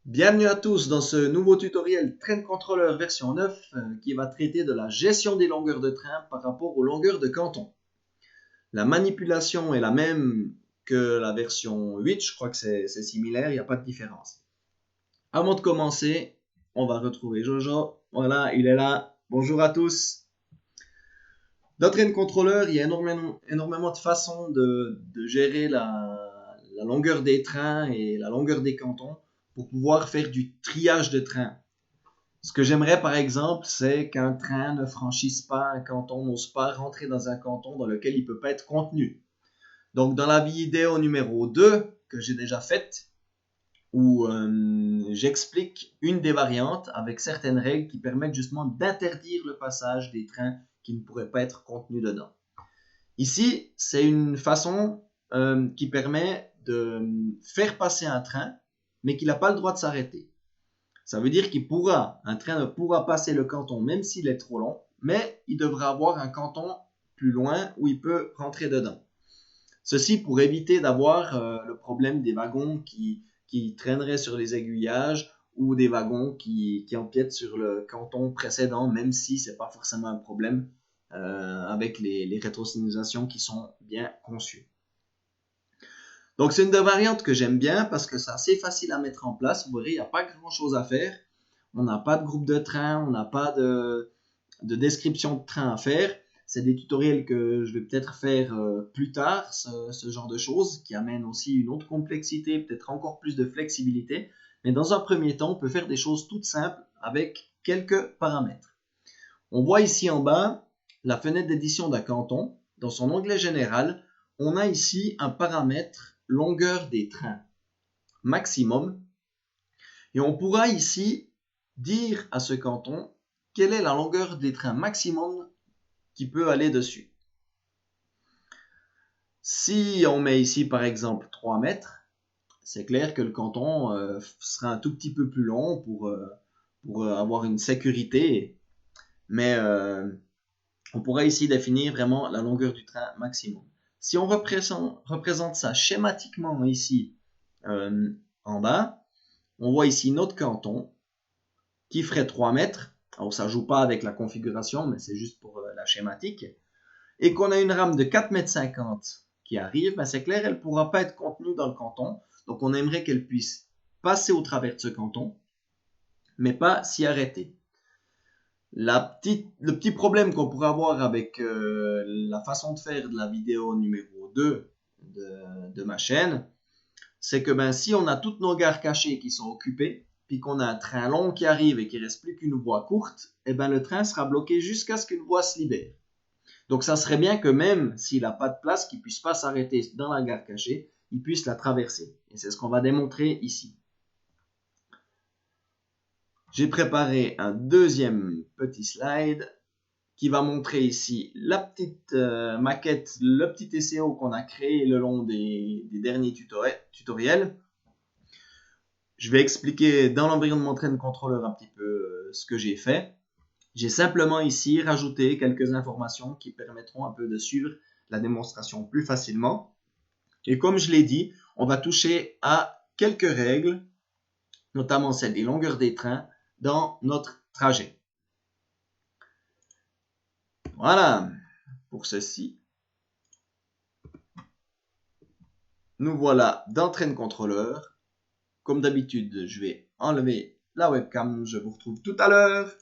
Bienvenue à tous dans ce nouveau tutoriel Train Controller version 9 qui va traiter de la gestion des longueurs de train par rapport aux longueurs de canton. La manipulation est la même que la version 8, je crois que c'est similaire, il n'y a pas de différence. Avant de commencer, on va retrouver Jojo. Voilà, il est là. Bonjour à tous. Dans Train Controller, il y a énormément de façons de gérer la longueur des trains et la longueur des cantons pour pouvoir faire du triage de trains. Ce que j'aimerais par exemple, c'est qu'un train ne franchisse pas un canton, n'ose pas rentrer dans un canton dans lequel il ne peut pas être contenu. Donc dans la vidéo numéro 2 que j'ai déjà faite, où j'explique une des variantes avec certaines règles qui permettent justement d'interdire le passage des trains qui ne pourraient pas être contenus dedans. Ici, c'est une façon qui permet de faire passer un train, mais qui n'a pas le droit de s'arrêter. Ça veut dire un train ne pourra passer le canton même s'il est trop long, mais il devra avoir un canton plus loin où il peut rentrer dedans. Ceci pour éviter d'avoir le problème des wagons qui traîneraient sur les aiguillages ou des wagons qui empiètent sur le canton précédent, même si ce n'est pas forcément un problème avec les rétrosignalisations qui sont bien conçues. Donc c'est une des variantes que j'aime bien parce que c'est assez facile à mettre en place. Vous verrez, il n'y a pas grand chose à faire. On n'a pas de groupe de train, on n'a pas de description de train à faire. C'est des tutoriels que je vais peut-être faire plus tard, ce genre de choses, qui amènent aussi une autre complexité, peut-être encore plus de flexibilité. Mais dans un premier temps, on peut faire des choses toutes simples avec quelques paramètres. On voit ici en bas la fenêtre d'édition d'un canton. Dans son onglet général, on a ici un paramètre longueur des trains maximum. Et on pourra ici dire à ce canton quelle est la longueur des trains maximum qui peut aller dessus. Si on met ici par exemple 3 mètres, c'est clair que le canton sera un tout petit peu plus long pour avoir une sécurité, mais on pourra ici définir vraiment la longueur du train maximum. Si on représente ça schématiquement ici en bas, on voit ici notre canton qui ferait 3 mètres. Alors ça ne joue pas avec la configuration, mais c'est juste pour la schématique. Et qu'on a une rame de 4,50 m qui arrive, ben c'est clair, elle ne pourra pas être contenue dans le canton. Donc on aimerait qu'elle puisse passer au travers de ce canton, mais pas s'y arrêter. Le petit problème qu'on pourrait avoir avec la façon de faire de la vidéo numéro 2 de ma chaîne, c'est que si on a toutes nos gares cachées qui sont occupées, puis qu'on a un train long qui arrive et qu'il ne reste plus qu'une voie courte, et le train sera bloqué jusqu'à ce qu'une voie se libère. Donc ça serait bien que même s'il n'a pas de place, qu'il ne puisse pas s'arrêter dans la gare cachée, il puisse la traverser. Et c'est ce qu'on va démontrer ici. J'ai préparé un deuxième petit slide qui va montrer ici la petite maquette, le petit SEO qu'on a créé le long des derniers tutoriels. Je vais expliquer dans l'environnement Train Controller un petit peu ce que j'ai fait. J'ai simplement ici rajouté quelques informations qui permettront un peu de suivre la démonstration plus facilement. Et comme je l'ai dit, on va toucher à quelques règles, notamment celle des longueurs des trains, dans notre trajet. Voilà, pour ceci. Nous voilà dans Train Controller. Comme d'habitude, je vais enlever la webcam. Je vous retrouve tout à l'heure.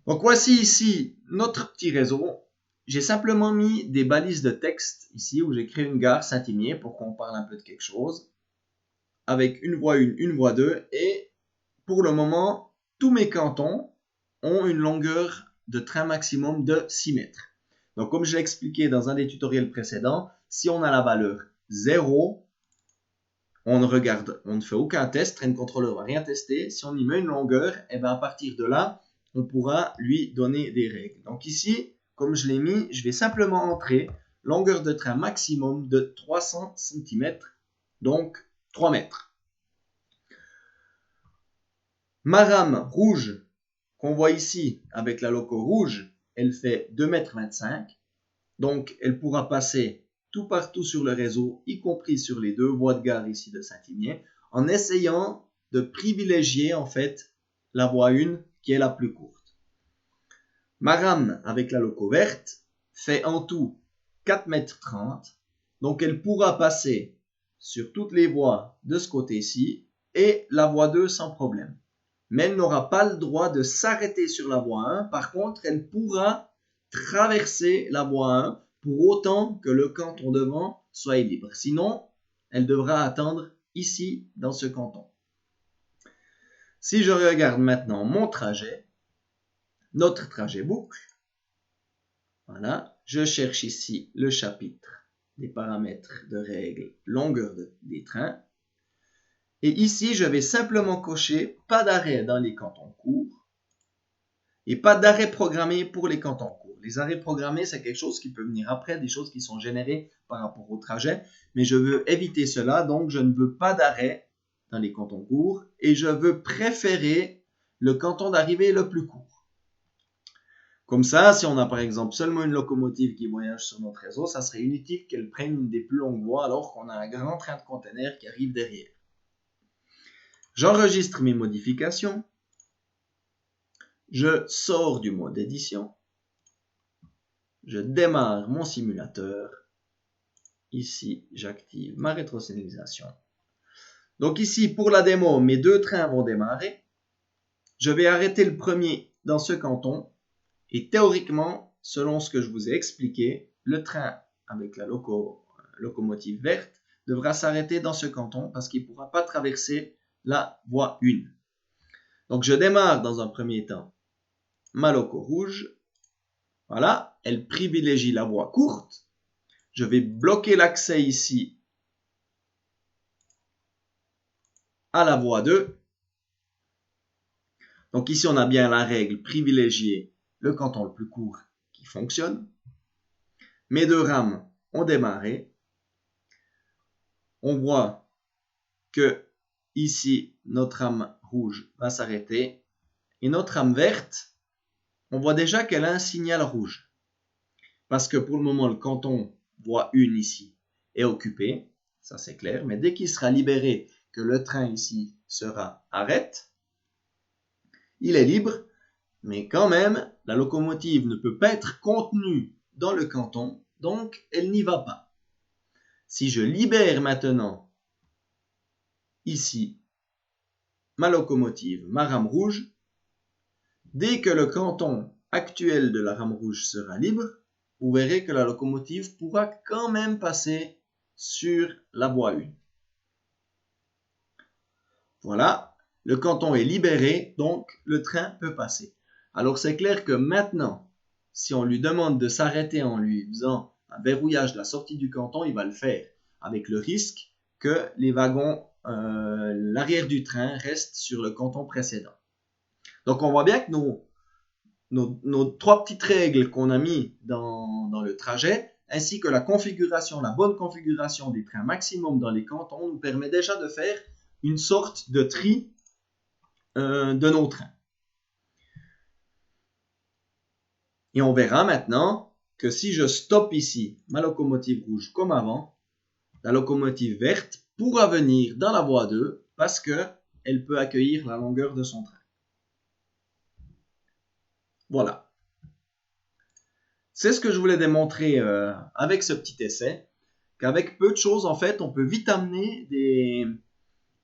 Donc voici ici notre petit réseau. J'ai simplement mis des balises de texte ici où j'ai créé une gare Saint-Imier pour qu'on parle un peu de quelque chose. Avec une voie 1, une voie 2. Et pour le moment, tous mes cantons ont une longueur de train maximum de 6 mètres. Donc comme je l'ai expliqué dans un des tutoriels précédents, si on a la valeur 0, on ne fait aucun test, Train Controller ne va rien tester. Si on y met une longueur, et à partir de là, on pourra lui donner des règles. Donc ici, comme je l'ai mis, je vais simplement entrer longueur de train maximum de 300 cm, donc 3 mètres. Ma rame rouge qu'on voit ici avec la loco rouge, elle fait 2,25 m. Donc elle pourra passer tout partout sur le réseau, y compris sur les deux voies de gare ici de Saint-Imier, en essayant de privilégier en fait la voie 1 qui est la plus courte. Ma rame avec la loco verte fait en tout 4,30 m, donc elle pourra passer sur toutes les voies de ce côté-ci et la voie 2 sans problème. Mais elle n'aura pas le droit de s'arrêter sur la voie 1. Par contre, elle pourra traverser la voie 1 pour autant que le canton devant soit libre. Sinon, elle devra attendre ici dans ce canton. Si je regarde maintenant mon trajet, notre trajet boucle, voilà, je cherche ici le chapitre des paramètres de règles longueur des trains. Et ici, je vais simplement cocher pas d'arrêt dans les cantons courts et pas d'arrêt programmé pour les cantons courts. Les arrêts programmés, c'est quelque chose qui peut venir après, des choses qui sont générées par rapport au trajet, mais je veux éviter cela, donc je ne veux pas d'arrêt dans les cantons courts et je veux préférer le canton d'arrivée le plus court. Comme ça, si on a par exemple seulement une locomotive qui voyage sur notre réseau, ça serait inutile qu'elle prenne une des plus longues voies alors qu'on a un grand train de containers qui arrive derrière. J'enregistre mes modifications. Je sors du mode édition. Je démarre mon simulateur. Ici, j'active ma rétrosignalisation. Donc ici, pour la démo, mes deux trains vont démarrer. Je vais arrêter le premier dans ce canton. Et théoriquement, selon ce que je vous ai expliqué, le train avec la locomotive verte devra s'arrêter dans ce canton parce qu'il ne pourra pas traverser la voie 1. Donc je démarre dans un premier temps ma loco rouge. Voilà, elle privilégie la voie courte. Je vais bloquer l'accès ici à la voie 2. Donc ici on a bien la règle privilégier le canton le plus court qui fonctionne. Mes deux rames ont démarré. On voit que ici notre rame rouge va s'arrêter et notre rame verte, on voit déjà qu'elle a un signal rouge parce que pour le moment le canton voie 1 ici est occupé, ça c'est clair, mais dès qu'il sera libéré, que le train ici sera arrête, il est libre, mais quand même la locomotive ne peut pas être contenue dans le canton, donc elle n'y va pas. Si je libère maintenant ici ma locomotive, ma rame rouge, dès que le canton actuel de la rame rouge sera libre, vous verrez que la locomotive pourra quand même passer sur la voie 1. Voilà, le canton est libéré, donc le train peut passer. Alors c'est clair que maintenant, si on lui demande de s'arrêter en lui faisant un verrouillage de la sortie du canton, il va le faire, avec le risque que les wagons, l'arrière du train reste sur le canton précédent. Donc on voit bien que nos trois petites règles qu'on a mis dans le trajet, ainsi que la bonne configuration des trains maximum dans les cantons, nous permet déjà de faire une sorte de tri de nos trains. Et on verra maintenant que si je stoppe ici ma locomotive rouge comme avant, la locomotive verte pourra venir dans la voie 2 parce qu'elle peut accueillir la longueur de son train. Voilà. C'est ce que je voulais démontrer avec ce petit essai, qu'avec peu de choses, en fait, on peut vite amener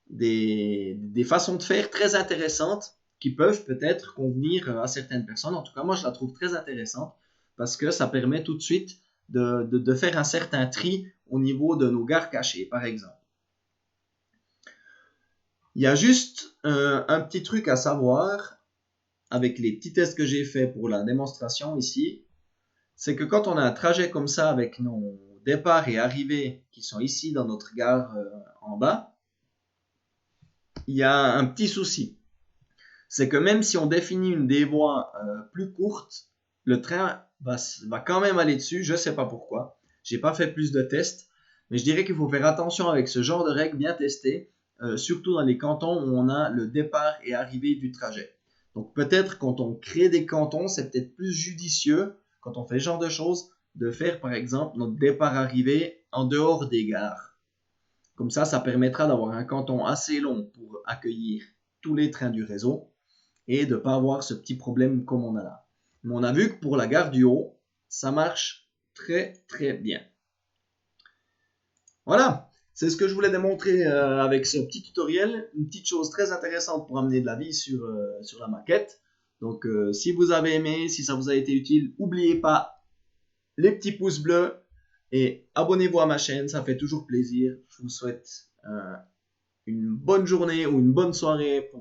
des façons de faire très intéressantes qui peuvent peut-être convenir à certaines personnes. En tout cas, moi, je la trouve très intéressante parce que ça permet tout de suite de faire un certain tri au niveau de nos gares cachées, par exemple. Il y a juste un petit truc à savoir avec les petits tests que j'ai fait pour la démonstration ici, c'est que quand on a un trajet comme ça avec nos départs et arrivées qui sont ici dans notre gare en bas, il y a un petit souci. C'est que même si on définit une des voies plus courte, le train va quand même aller dessus. Je ne sais pas pourquoi. Je n'ai pas fait plus de tests. Mais je dirais qu'il faut faire attention avec ce genre de règles bien testées, surtout dans les cantons où on a le départ et arrivée du trajet. Donc peut-être quand on crée des cantons, c'est peut-être plus judicieux, quand on fait ce genre de choses, de faire par exemple notre départ-arrivée en dehors des gares. Comme ça permettra d'avoir un canton assez long pour accueillir tous les trains du réseau et de ne pas avoir ce petit problème comme on a là. Mais on a vu que pour la gare du Haut, ça marche très très bien. Voilà, c'est ce que je voulais démontrer avec ce petit tutoriel. Une petite chose très intéressante pour amener de la vie sur la maquette. Donc si vous avez aimé, si ça vous a été utile, n'oubliez pas les petits pouces bleus et abonnez-vous à ma chaîne, ça fait toujours plaisir. Je vous souhaite une bonne journée ou une bonne soirée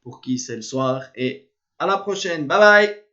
pour qui c'est le soir et à la prochaine. Bye bye!